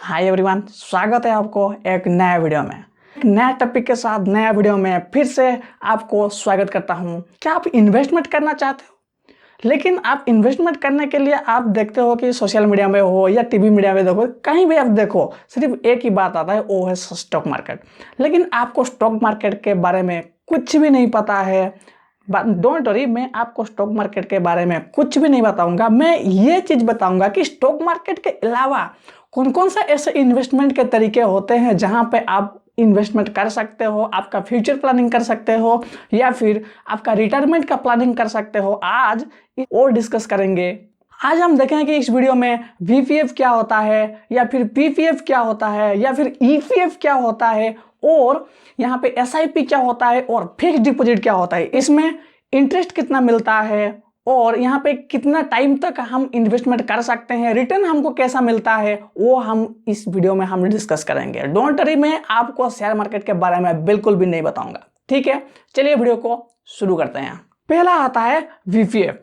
Hi everyone, स्वागत है आपको एक नया वीडियो में। एक नया टॉपिक के साथ नया वीडियो में फिर से आपको स्वागत करता हूं। क्या आप इन्वेस्टमेंट करना चाहते हो, लेकिन आप इन्वेस्टमेंट करने के लिए आप देखते हो कि सोशल मीडिया में हो या टीवी मीडिया में देखो, कहीं भी आप देखो, सिर्फ एक ही बात आता है, वो है स्टॉक मार्केट। लेकिन आपको स्टॉक मार्केट के बारे में कुछ भी नहीं पता है। डोंट वरी, मैं आपको स्टॉक मार्केट के बारे में कुछ भी नहीं बताऊंगा। मैं ये चीज बताऊंगा कि स्टॉक मार्केट के अलावा कौन कौन सा ऐसे इन्वेस्टमेंट के तरीके होते हैं जहां पे आप इन्वेस्टमेंट कर सकते हो, आपका फ्यूचर प्लानिंग कर सकते हो या फिर आपका रिटायरमेंट का प्लानिंग कर सकते हो। आज और डिस्कस करेंगे। आज हम देखेंगे कि इस वीडियो में वीपीएफ क्या होता है या फिर पीपीएफ क्या होता है या फिर ईपीएफ क्या होता है, और यहाँ पे एसआईपी क्या होता है और फिक्स डिपॉजिट क्या होता है, इसमें इंटरेस्ट कितना मिलता है और यहाँ पे कितना टाइम तक हम इन्वेस्टमेंट कर सकते हैं, रिटर्न हमको कैसा मिलता है, वो हम इस वीडियो में हम डिस्कस करेंगे। डोंट वरी, मैं आपको शेयर मार्केट के बारे में बिल्कुल भी नहीं बताऊंगा। ठीक है, चलिए वीडियो को शुरू करते हैं। पहला आता है वीपीएफ।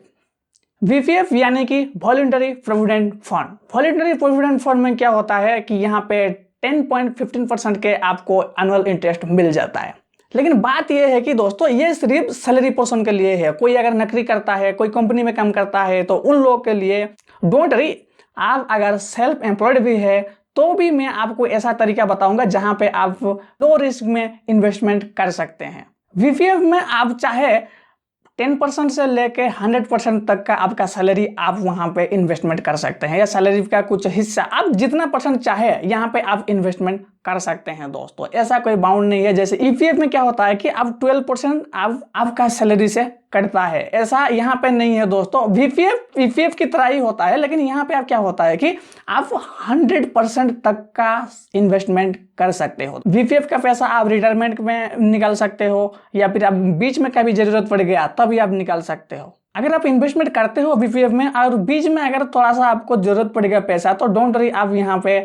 वीपीएफ यानी कि voluntary provident fund. Voluntary provident fund में क्या होता है कि यहाँ पे 10.15% के आपको एनुअल इंटरेस्ट मिल जाता है। लेकिन बात यह है कि दोस्तों, ये सिर्फ सैलरी पोर्शन के लिए है। कोई अगर नौकरी करता है, कोई कंपनी में काम करता है, तो उन लोगों के लिए डोंट वरी। आप अगर सेल्फ एम्प्लॉयड भी है तो भी मैं आपको ऐसा तरीका बताऊंगा जहां पे आप लो रिस्क में इन्वेस्टमेंट कर सकते हैं। वीपीएफ में आप चाहे 10% से लेके 100% तक का आपका सैलरी आप वहां पे इन्वेस्टमेंट कर सकते हैं, या सैलरी का कुछ हिस्सा आप जितना परसेंट चाहे यहाँ पे आप इन्वेस्टमेंट कर सकते हैं। दोस्तों, ऐसा कोई बाउंड नहीं है। जैसे ईपीएफ में क्या होता है कि आप 12% आपका सैलरी से कटता है, ऐसा यहाँ पे नहीं है दोस्तों। वीपीएफ की तरह ही होता है, लेकिन यहाँ पे आप क्या होता है कि आप 100% तक का इन्वेस्टमेंट कर सकते हो। वीपीएफ का पैसा आप रिटायरमेंट में निकाल सकते हो या फिर आप बीच में कभी जरूरत पड़ गया तभी आप निकाल सकते हो। अगर आप इन्वेस्टमेंट करते हो वीपीएफ में और बीच में अगर थोड़ा सा आपको जरूरत पड़ गया पैसा, तो डोंट वरी, आप यहाँ पे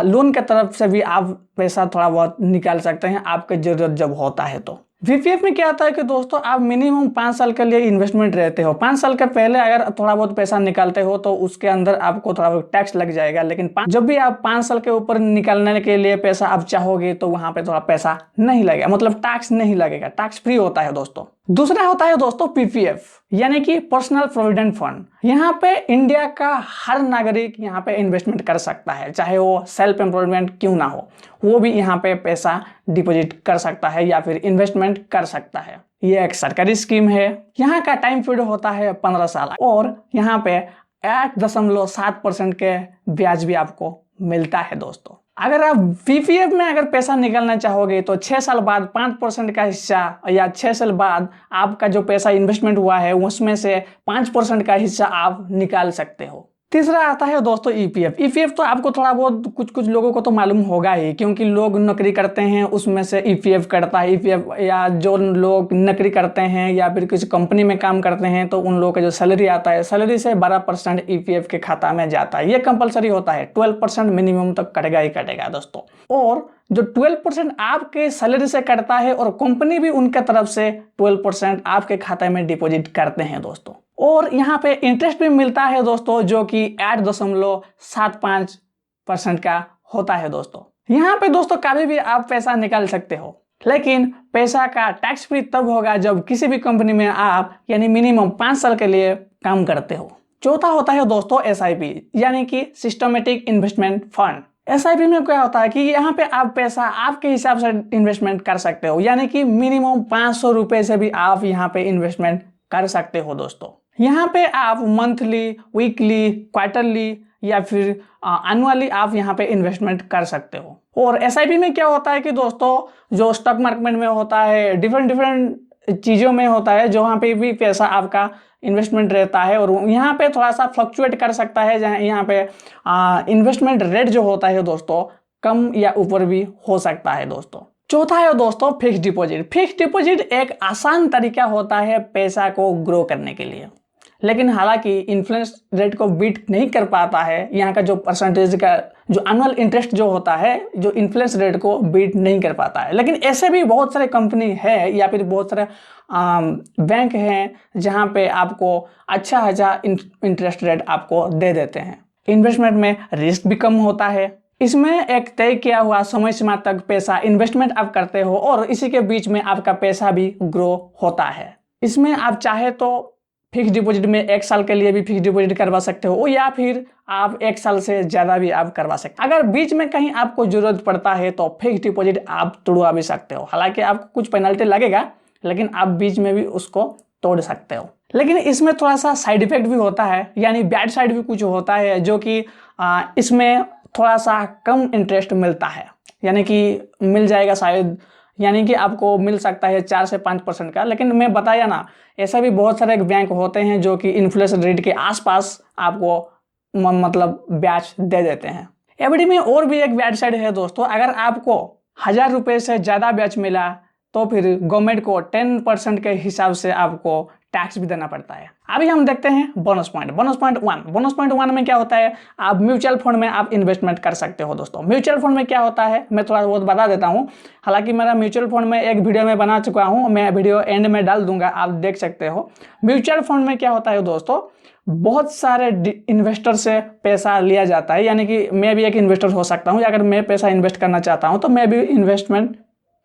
लोन के तरफ से भी आप पैसा थोड़ा बहुत निकाल सकते हैं आपके जरूरत जब होता है। तो वीपीएफ में क्या आता है कि दोस्तों, आप मिनिमम 5 साल के लिए इन्वेस्टमेंट रहते हो। 5 साल के पहले अगर थोड़ा बहुत पैसा निकालते हो तो उसके अंदर आपको थोड़ा बहुत टैक्स लग जाएगा। लेकिन जब भी आप 5 साल के ऊपर निकालने के लिए पैसा आप चाहोगे तो वहां पे थोड़ा पैसा नहीं लगेगा, मतलब टैक्स नहीं लगेगा, टैक्स फ्री होता है दोस्तों। दूसरा होता है दोस्तों पीपीएफ, यानी कि पर्सनल प्रोविडेंट फंड। यहाँ पे इंडिया का हर नागरिक यहाँ पे इन्वेस्टमेंट कर सकता है, चाहे वो सेल्फ एम्प्लॉयमेंट क्यों ना हो, वो भी यहाँ पे पैसा डिपॉजिट कर सकता है या फिर इन्वेस्टमेंट कर सकता है। ये एक सरकारी स्कीम है। यहाँ का टाइम पीरियड होता है 15 साल और यहाँ पे 8.7% के ब्याज भी आपको मिलता है। दोस्तों, अगर आप पीपीएफ में अगर पैसा निकालना चाहोगे तो 6 साल बाद 5% का हिस्सा, या 6 साल बाद आपका जो पैसा इन्वेस्टमेंट हुआ है उसमें से 5% का हिस्सा आप निकाल सकते हो। तीसरा आता है दोस्तों ईपीएफ। ईपीएफ तो आपको थोड़ा बहुत कुछ लोगों को तो मालूम होगा ही, क्योंकि लोग नौकरी करते हैं उसमें से ईपीएफ कटता है। ईपीएफ, या जो लोग नौकरी करते हैं या फिर किसी कंपनी में काम करते हैं तो उन लोगों का जो सैलरी आता है, सैलरी से 12% ईपीएफ के खाता में जाता है। ये कंपलसरी होता है, 12% मिनिमम तक कटेगा ही कटेगा दोस्तों। और जो 12% आपके सैलरी से कटता है और कंपनी भी उनके तरफ से 12% आपके खाते में डिपॉजिट करते हैं दोस्तों। और यहाँ पे इंटरेस्ट भी मिलता है दोस्तों, जो कि 8.75% का होता है दोस्तों। यहाँ पे दोस्तों कभी भी आप पैसा निकाल सकते हो, लेकिन पैसा का टैक्स फ्री तब होगा जब किसी भी कंपनी में आप यानी मिनिमम 5 साल के लिए काम करते हो। चौथा होता है दोस्तों एसआईपी, यानी कि सिस्टमेटिक इन्वेस्टमेंट फंड। एसआईपी में क्या होता है कि यहाँ पे आप पैसा आपके हिसाब से इन्वेस्टमेंट कर सकते हो, यानी कि मिनिमम 500 रुपए से भी आप यहाँ पे इन्वेस्टमेंट कर सकते हो दोस्तों। यहाँ पे आप मंथली, वीकली, क्वार्टरली या फिर एनुअली आप यहाँ पे इन्वेस्टमेंट कर सकते हो। और एसआईपी में क्या होता है कि दोस्तों, जो स्टॉक मार्केट में होता है, डिफरेंट चीज़ों में होता है, जो वहाँ पे भी पैसा आपका इन्वेस्टमेंट रहता है और यहाँ पे थोड़ा सा फ्लक्चुएट कर सकता है। जहाँ यहाँ पे इन्वेस्टमेंट रेट जो होता है दोस्तों, कम या ऊपर भी हो सकता है दोस्तों। चौथा है दोस्तों फिक्स डिपॉजिट। फिक्स डिपॉजिट एक आसान तरीका होता है पैसा को ग्रो करने के लिए, लेकिन हालांकि इन्फ्लेशन रेट को बीट नहीं कर पाता है। यहाँ का जो परसेंटेज का जो एनुअल इंटरेस्ट जो होता है, जो इन्फ्लेशन रेट को बीट नहीं कर पाता है। लेकिन ऐसे भी बहुत सारे कंपनी है या फिर बहुत सारे बैंक हैं जहाँ पे आपको अच्छा इंटरेस्ट रेट आपको दे देते हैं। इन्वेस्टमेंट में रिस्क भी कम होता है, इसमें एक तय किया हुआ समय सीमा तक पैसा इन्वेस्टमेंट आप करते हो और इसी के बीच में आपका पैसा भी ग्रो होता है। इसमें आप चाहे तो फिक्स डिपॉजिट में 1 साल के लिए भी फिक्स डिपॉजिट करवा सकते हो या फिर आप 1 साल से ज़्यादा भी आप करवा सकते हो। अगर बीच में कहीं आपको ज़रूरत पड़ता है तो फिक्स डिपॉजिट आप तोड़वा भी सकते हो। हालांकि आपको कुछ पेनल्टी लगेगा, लेकिन आप बीच में भी उसको तोड़ सकते हो। लेकिन इसमें थोड़ा सा साइड इफेक्ट भी होता है, यानी बैड साइड भी कुछ होता है, जो कि इसमें थोड़ा सा कम इंटरेस्ट मिलता है, यानी कि मिल जाएगा शायद, यानी कि आपको मिल सकता है 4 से 5% का। लेकिन मैं बताया ना, ऐसा भी बहुत सारे बैंक होते हैं जो कि इन्फ्लेशन रेट के आसपास आपको मतलब ब्याज दे देते हैं। एफडी में और भी एक बैड साइड है दोस्तों। अगर आपको 1000 रुपये से ज़्यादा ब्याज मिला तो फिर गवर्नमेंट को 10% के हिसाब से आपको टैक्स भी देना पड़ता है। अभी हम देखते हैं बोनस पॉइंट 1। बोनस पॉइंट 1 में क्या होता है, आप म्यूचुअल फंड में आप इन्वेस्टमेंट कर सकते हो दोस्तों। म्यूचुअल फंड में क्या होता है मैं थोड़ा बहुत बता देता हूं। हालांकि मेरा म्यूचुअल फंड में एक वीडियो में बना चुका हूं, मैं वीडियो एंड में डाल दूंगा, आप देख सकते हो। म्यूचुअल फंड में क्या होता है दोस्तों, बहुत सारे इन्वेस्टर से पैसा लिया जाता है, यानी कि मैं भी एक इन्वेस्टर हो सकता हूँ। अगर मैं पैसा इन्वेस्ट करना चाहता हूँ तो मैं भी इन्वेस्टमेंट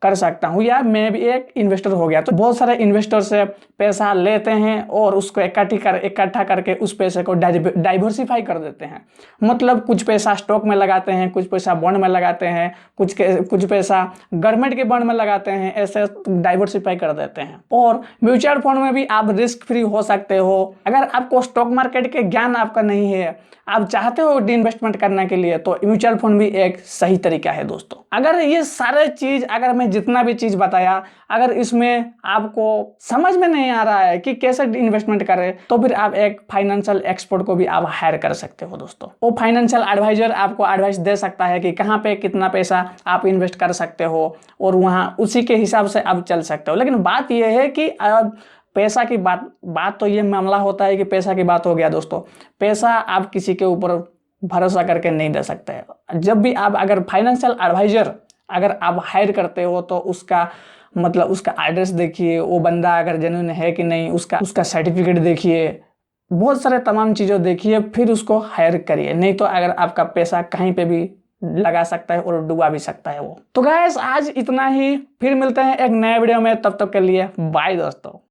कर सकता हूँ, या मैं भी एक इन्वेस्टर हो गया। तो बहुत सारे इन्वेस्टर से पैसा लेते हैं और उसको इकट्ठा करके उस पैसे को डाइवर्सिफाई कर देते हैं। मतलब कुछ पैसा स्टॉक में लगाते हैं, कुछ पैसा बॉन्ड में लगाते हैं, कुछ पैसा गवर्नमेंट के बॉन्ड में लगाते हैं, ऐसे डाइवर्सिफाई कर देते हैं। और म्यूचुअल फंड में भी आप रिस्क फ्री हो सकते हो। अगर आपको स्टॉक मार्केट के ज्ञान आपका नहीं है, आप चाहते हो इन्वेस्टमेंट करने के लिए, तो म्यूचुअल फंड भी एक सही तरीका है दोस्तों। अगर ये सारे चीज, अगर मैं जितना भी चीज बताया, अगर इसमें आपको समझ में नहीं आ रहा है कि कैसे इन्वेस्टमेंट करें, तो फिर आप एक फाइनेंशियल एक्सपर्ट को भी आप हायर कर सकते हो दोस्तों। वो फाइनेंशियल एडवाइजर आपको एडवाइस दे सकता है कि कहाँ पे कितना पैसा आप इन्वेस्ट कर सकते हो, और वहाँ उसी के हिसाब से आप चल सकते हो। लेकिन बात यह है कि पैसा की बात तो ये मामला होता है कि पैसा की बात हो गया दोस्तों। पैसा आप किसी के ऊपर भरोसा करके नहीं दे सकते। जब भी आप अगर फाइनेंशियल एडवाइजर अगर आप हायर करते हो तो उसका मतलब उसका एड्रेस देखिए, वो बंदा अगर जेन्युइन है कि नहीं, उसका सर्टिफिकेट देखिए, बहुत सारे तमाम चीज़ें देखिए, फिर उसको हायर करिए। नहीं तो अगर आपका पैसा कहीं पे भी लगा सकता है और डुबा भी सकता है वो। तो गाइस आज इतना ही, फिर मिलते हैं एक नए वीडियो में, तब तक के लिए बाय दोस्तों।